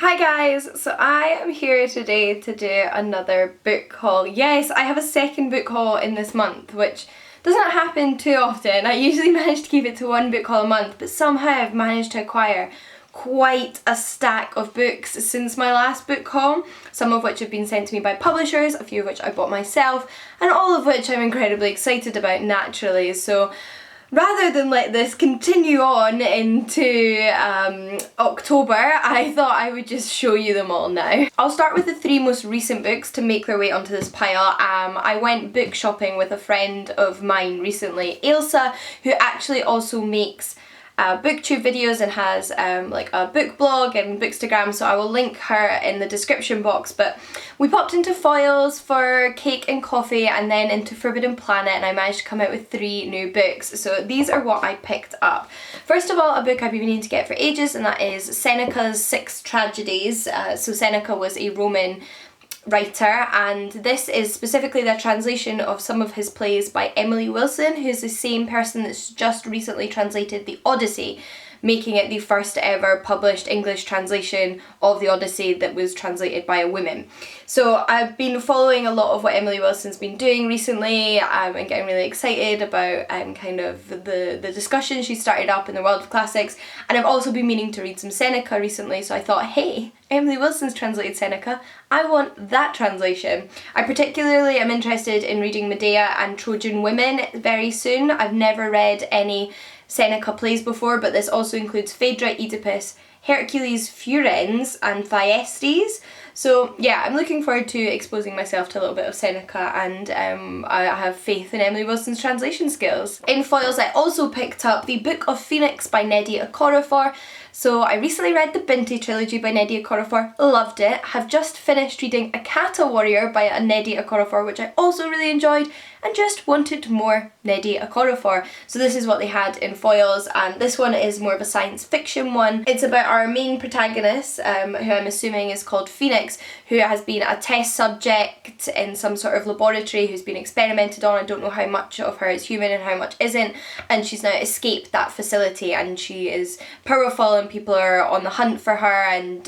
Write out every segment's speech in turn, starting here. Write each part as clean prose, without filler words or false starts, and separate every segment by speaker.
Speaker 1: Hi guys, so I am here today to do another book haul. Yes, I have a second book haul in this month, which doesn't happen too often. I usually manage to keep it to one book haul a month, but somehow I've managed to acquire quite a stack of books since my last book haul, some of which have been sent to me by publishers, a few of which I bought myself, and all of which I'm incredibly excited about naturally. So rather than let this continue on into October, I thought I would just show you them all now. I'll start with the three most recent books to make their way onto this pile. I went book shopping with a friend of mine recently, Ailsa, who actually also makes booktube videos and has like a book blog and bookstagram, so I will link her in the description box. But we popped into Foyles for cake and coffee and then into Forbidden Planet, and I managed to come out with 3 new books. So these are what I picked up. First of all, a book I've been meaning to get for ages, and that is Seneca's 6 Tragedies. So Seneca was a Roman writer, and this is specifically the translation of some of his plays by Emily Wilson, who's the same person that's just recently translated the Odyssey, making it the first ever published English translation of the Odyssey that was translated by a woman. So I've been following a lot of what Emily Wilson's been doing recently and getting really excited about kind of the discussion she started up in the world of classics, and I've also been meaning to read some Seneca recently, so I thought, hey, Emily Wilson's translated Seneca, I want that translation. I particularly am interested in reading Medea and Trojan Women very soon. I've never read any Seneca plays before, but this also includes Phaedra, Oedipus, Hercules, Furens and Thyestes. So yeah, I'm looking forward to exposing myself to a little bit of Seneca, and I have faith in Emily Wilson's translation skills. In Foyles I also picked up The Book of Phoenix by Nnedi Okorafor. So I recently read the Binti trilogy by Nnedi Okorafor, loved it, have just finished reading A Kata Warrior by Nnedi Okorafor, which I also really enjoyed, and just wanted more Nnedi Okorafor. So this is what they had in Foyles, and this one is more of a science fiction one. It's about our main protagonist, who I'm assuming is called Phoenix, who has been a test subject in some sort of laboratory, who's been experimented on. I don't know how much of her is human and how much isn't, and she's now escaped that facility, and she is powerful and people are on the hunt for her, and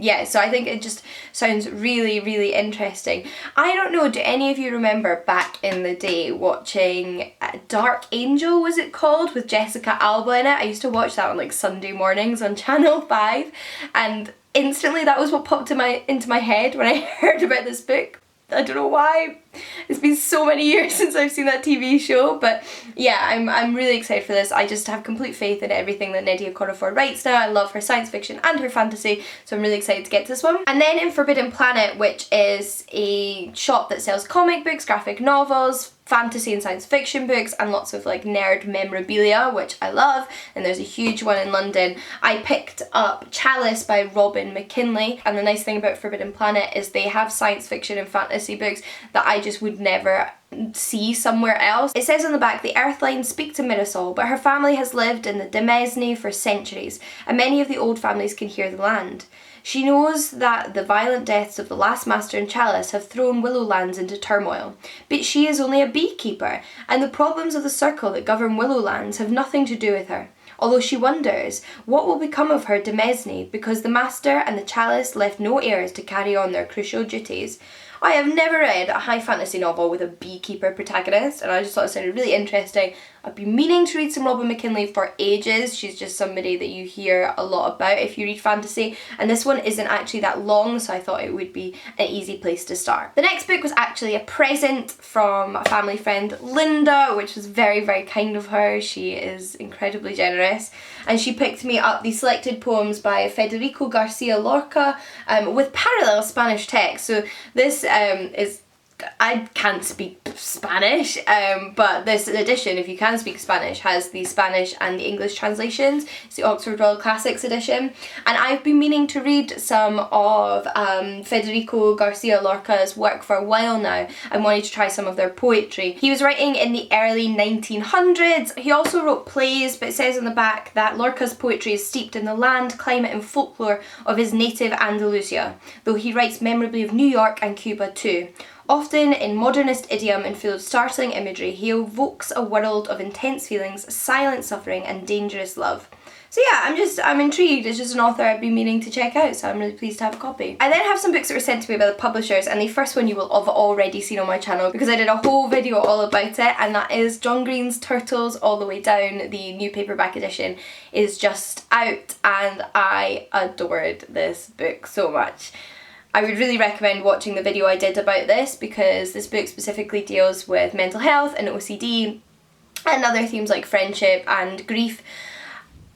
Speaker 1: yeah, so I think it just sounds really, really interesting. I don't know, do any of you remember back in the day watching Dark Angel, was it called, with Jessica Alba in it? I used to watch that on like Sunday mornings on Channel 5, and instantly that was what popped into my head when I heard about this book. I don't know why. It's been so many years since I've seen that TV show, but yeah, I'm really excited for this. I just have complete faith in everything that Nnedi Okorafor writes now. I love her science fiction and her fantasy, so I'm really excited to get to this one. And then in Forbidden Planet, which is a shop that sells comic books, graphic novels, fantasy and science fiction books, and lots of like nerd memorabilia, which I love, and there's a huge one in London. I picked up Chalice by Robin McKinley, and the nice thing about Forbidden Planet is they have science fiction and fantasy books that I just would never see somewhere else. It says on the back, the Earthlings speak to Mirasol, but her family has lived in the Demesne for centuries, and many of the old families can hear the land. She knows that the violent deaths of the last master and Chalice have thrown Willowlands into turmoil, but she is only a beekeeper, and the problems of the circle that govern Willowlands have nothing to do with her. Although she wonders what will become of her Demesne, because the master and the Chalice left no heirs to carry on their crucial duties. I have never read a high fantasy novel with a beekeeper protagonist, and I just thought it sounded really interesting. I've been meaning to read some Robin McKinley for ages. She's just somebody that you hear a lot about if you read fantasy, and this one isn't actually that long, so I thought it would be an easy place to start. The next book was actually a present from a family friend, Linda, which was very, very kind of her. She is incredibly generous, and she picked me up the selected poems by Federico Garcia Lorca with parallel Spanish text. So this is, I can't speak Spanish, but this edition, if you can speak Spanish, has the Spanish and the English translations. It's the Oxford Royal Classics edition, and I've been meaning to read some of Federico Garcia Lorca's work for a while now and wanted to try some of their poetry. He was writing in the early 1900s. He also wrote plays, but it says on the back that Lorca's poetry is steeped in the land, climate and folklore of his native Andalusia, though he writes memorably of New York and Cuba too. Often in modernist idiom and full of startling imagery, he evokes a world of intense feelings, silent suffering and dangerous love. So yeah, I'm intrigued. It's just an author I've been meaning to check out, so I'm really pleased to have a copy. I then have some books that were sent to me by the publishers, and the first one you will have already seen on my channel because I did a whole video all about it, and that is John Green's Turtles All the Way Down. The new paperback edition is just out, and I adored this book so much. I would really recommend watching the video I did about this because this book specifically deals with mental health and OCD and other themes like friendship and grief,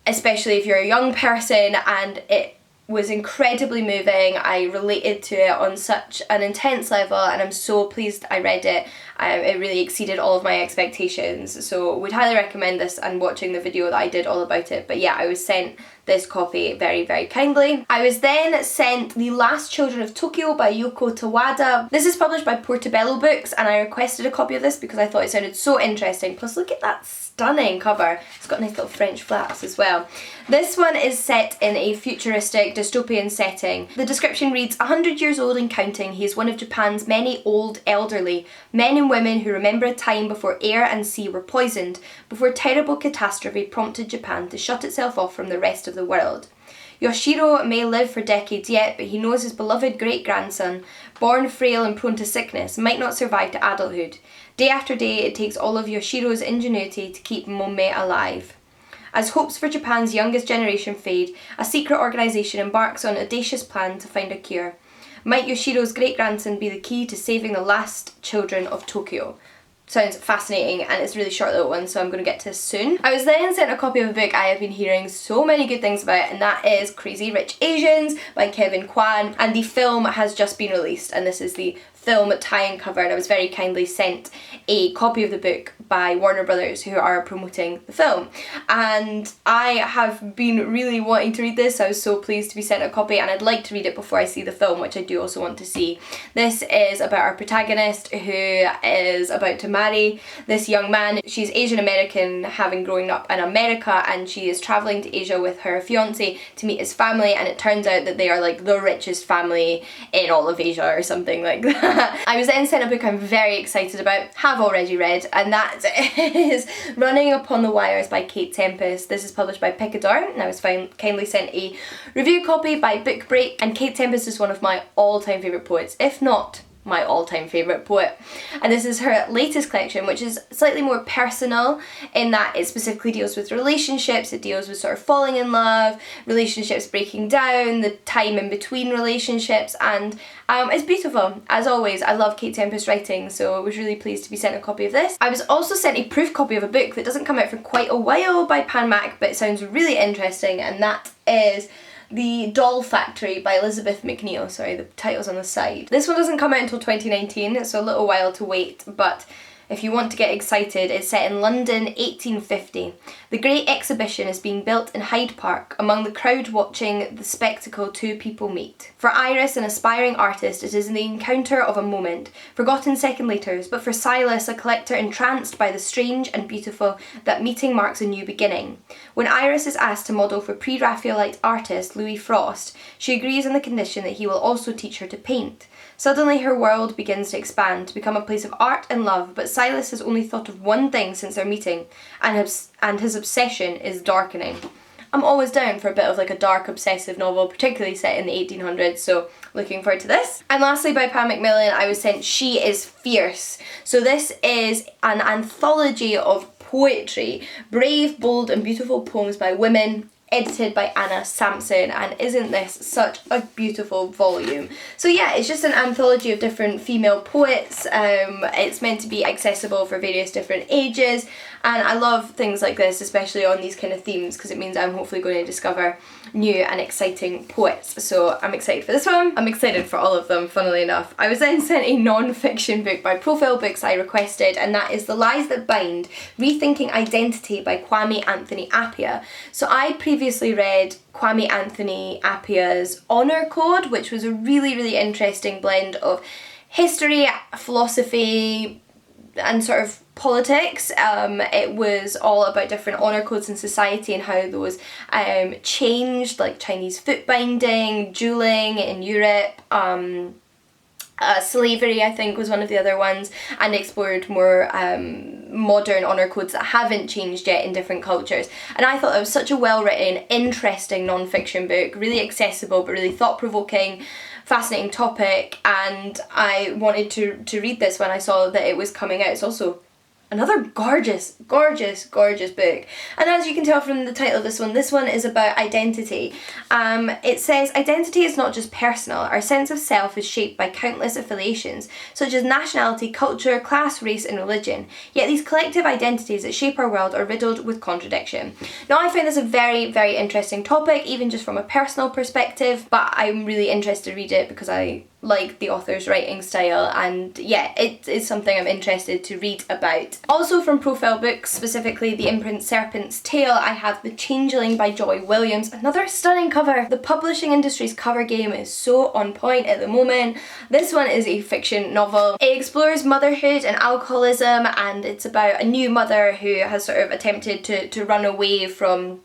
Speaker 1: especially if you're a young person, and it was incredibly moving. I related to it on such an intense level, and I'm so pleased I read it. It really exceeded all of my expectations, so would highly recommend this and watching the video that I did all about it. But yeah, I was sent this copy very, very kindly. I was then sent The Last Children of Tokyo by Yoko Towada. This is published by Portobello Books, and I requested a copy of this because I thought it sounded so interesting. Plus look at that stunning cover. It's got nice little French flaps as well. This one is set in a futuristic dystopian setting. The description reads, 100 years old and counting, he is one of Japan's many old elderly, men and women who remember a time before air and sea were poisoned, before terrible catastrophe prompted Japan to shut itself off from the rest of the world. Yoshiro may live for decades yet, but he knows his beloved great-grandson, born frail and prone to sickness, might not survive to adulthood. Day after day, it takes all of Yoshiro's ingenuity to keep Momme alive. As hopes for Japan's youngest generation fade, a secret organisation embarks on an audacious plan to find a cure. Might Yoshiro's great-grandson be the key to saving the last children of Tokyo? Sounds fascinating, and it's a really short little one, so I'm going to get to this soon. I was then sent a copy of a book I have been hearing so many good things about, and that is Crazy Rich Asians by Kevin Kwan, and the film has just been released, and this is the film tie-in cover, and I was very kindly sent a copy of the book by Warner Brothers, who are promoting the film, and I have been really wanting to read this, so I was so pleased to be sent a copy, and I'd like to read it before I see the film, which I do also want to see. This is about our protagonist who is about to marry this young man. She's Asian American, having grown up in America, and she is travelling to Asia with her fiance to meet his family, and it turns out that they are like the richest family in all of Asia or something like that. I was then sent a book I'm very excited about, have already read, and that is Running Upon the Wires by Kate Tempest. This is published by Picador, and I was kindly sent a review copy by Book Break, and Kate Tempest is one of my all-time favourite poets, if not my all-time favourite poet. And this is her latest collection, which is slightly more personal in that it specifically deals with relationships, it deals with sort of falling in love, relationships breaking down, the time in between relationships, and it's beautiful. As always, I love Kate Tempest's writing, so I was really pleased to be sent a copy of this. I was also sent a proof copy of a book that doesn't come out for quite a while by Pan Mac, but it sounds really interesting, and that is The Doll Factory by Elizabeth McNeill. Sorry, the title's on the side. This one doesn't come out until 2019, so a little while to wait, but if you want to get excited, it's set in London 1850. The Great Exhibition is being built in Hyde Park, among the crowd watching the spectacle two people meet. For Iris, an aspiring artist, it is the encounter of a moment, forgotten second later, but for Silas, a collector entranced by the strange and beautiful, that meeting marks a new beginning. When Iris is asked to model for pre-Raphaelite artist Louis Frost, she agrees on the condition that he will also teach her to paint. Suddenly her world begins to expand, to become a place of art and love, but Silas has only thought of one thing since their meeting, and his obsession is darkening. I'm always down for a bit of like a dark obsessive novel, particularly set in the 1800s, so looking forward to this. And lastly, by Pam Macmillan, I was sent She is Fierce. So this is an anthology of poetry, brave, bold and beautiful poems by women, edited by Anna Sampson, and isn't this such a beautiful volume? So yeah, it's just an anthology of different female poets. It's meant to be accessible for various different ages, and I love things like this, especially on these kind of themes, because it means I'm hopefully going to discover new and exciting poets. So I'm excited for this one. I'm excited for all of them, funnily enough. I was then sent a non-fiction book by Profile Books I requested, and that is The Lies That Bind, Rethinking Identity by Kwame Anthony Appiah. So I previously read Kwame Anthony Appiah's Honour Code, which was a really, really interesting blend of history, philosophy, and sort of politics. It was all about different honour codes in society and how those changed, like Chinese foot binding, dueling in Europe, Slavery, I think, was one of the other ones, and explored more modern honour codes that haven't changed yet in different cultures. And I thought it was such a well-written, interesting non-fiction book, really accessible but really thought-provoking, fascinating topic, and I wanted to read this when I saw that it was coming out. It's also another gorgeous, gorgeous, gorgeous book. And as you can tell from the title of this one is about identity. It says, identity is not just personal. Our sense of self is shaped by countless affiliations, such as nationality, culture, class, race and religion. Yet these collective identities that shape our world are riddled with contradiction. Now I find this a very, very interesting topic, even just from a personal perspective, but I'm really interested to read it because I like the author's writing style, and yeah, it is something I'm interested to read about. Also from Profile Books, specifically the imprint Serpent's Tail, I have The Changeling by Joy Williams. Another stunning cover. The publishing industry's cover game is so on point at the moment. This one is a fiction novel. It explores motherhood and alcoholism, and it's about a new mother who has sort of attempted to run away from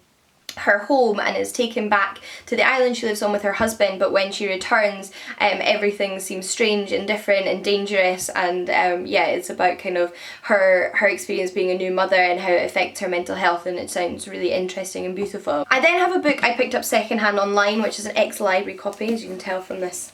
Speaker 1: her home and is taken back to the island she lives on with her husband, but when she returns everything seems strange and different and dangerous, and yeah, it's about kind of her experience being a new mother and how it affects her mental health, and it sounds really interesting and beautiful. I then have a book I picked up secondhand online, which is an ex-library copy, as you can tell from this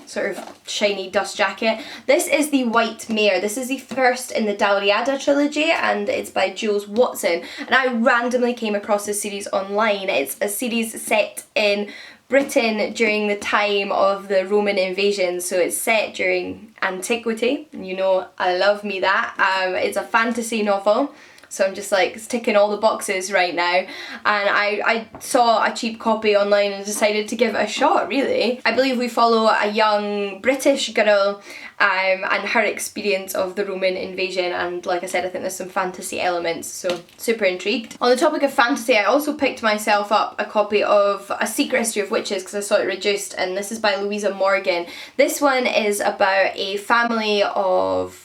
Speaker 1: sort of shiny dust jacket. This is The White Mare. This is the first in the Dalriada trilogy, and it's by Jules Watson, and I randomly came across this series online. It's a series set in Britain during the time of the Roman invasion, so it's set during antiquity, and you know I love me that. It's a fantasy novel, so I'm just like ticking all the boxes right now, and I saw a cheap copy online and decided to give it a shot, really. I believe we follow a young British girl and her experience of the Roman invasion, and like I said, I think there's some fantasy elements, so super intrigued. On the topic of fantasy, I also picked myself up a copy of A Secret History of Witches because I saw it reduced, and this is by Louisa Morgan. This one is about a family of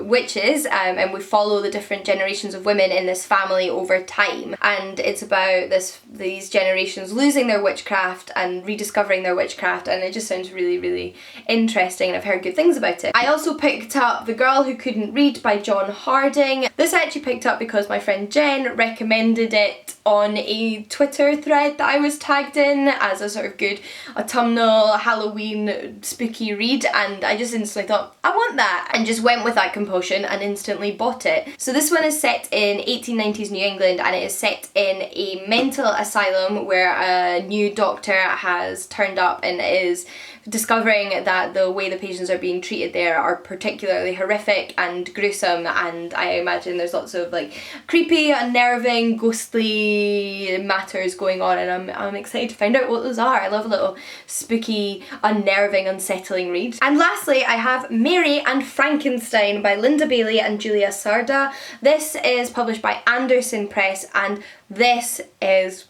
Speaker 1: witches, and we follow the different generations of women in this family over time, and it's about these generations losing their witchcraft and rediscovering their witchcraft, and it just sounds really, really interesting, and I've heard good things about it. I also picked up The Girl Who Couldn't Read by John Harding. This I actually picked up because my friend Jen recommended it on a Twitter thread that I was tagged in as a sort of good autumnal Halloween spooky read, and I just instantly thought, I want that, and just went with that compulsion and instantly bought it. So this one is set in 1890s New England, and it is set in a mental asylum where a new doctor has turned up and is discovering that the way the patients are being treated there are particularly horrific and gruesome, and I imagine there's lots of like creepy, unnerving, ghostly matters going on, and I'm excited to find out what those are. I love a little spooky, unnerving, unsettling read. And lastly, I have Mary and Frankenstein by Linda Bailey and Julia Sarda. This is published by Anderson Press, and this is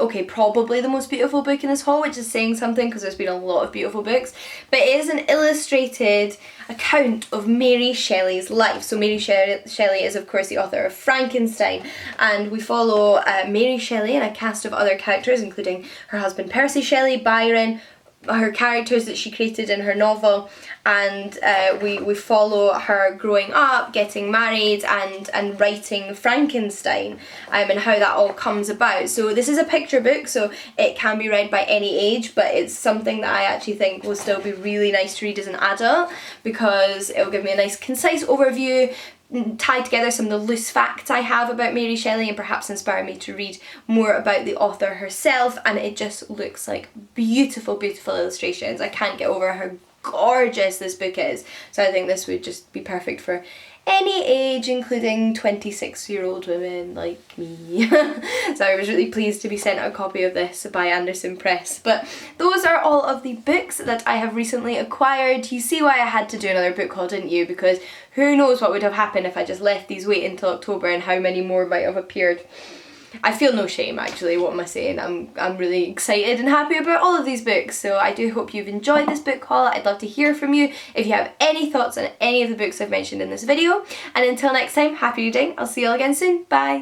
Speaker 1: okay, probably the most beautiful book in this haul, which is saying something because there's been a lot of beautiful books, but it is an illustrated account of Mary Shelley's life. So Mary Shelley is of course the author of Frankenstein, and we follow Mary Shelley and a cast of other characters, including her husband Percy Shelley, Byron, her characters that she created in her novel, and we follow her growing up, getting married, and writing Frankenstein, and how that all comes about. So this is a picture book, so it can be read by any age, but it's something that I actually think will still be really nice to read as an adult, because it will give me a nice concise overview, tie together some of the loose facts I have about Mary Shelley, and perhaps inspire me to read more about the author herself. And it just looks like beautiful, beautiful illustrations. I can't get over how gorgeous this book is, so I think this would just be perfect for any age, including 26-year-old women like me. So I was really pleased to be sent a copy of this by Anderson Press. But those are all of the books that I have recently acquired. You see why I had to do another book haul, didn't you? Because who knows what would have happened if I just left these wait until October, and how many more might have appeared. I feel no shame, actually. What am I saying? I'm really excited and happy about all of these books, so I do hope you've enjoyed this book haul. I'd love to hear from you if you have any thoughts on any of the books I've mentioned in this video, and until next time, happy reading. I'll see you all again soon. Bye!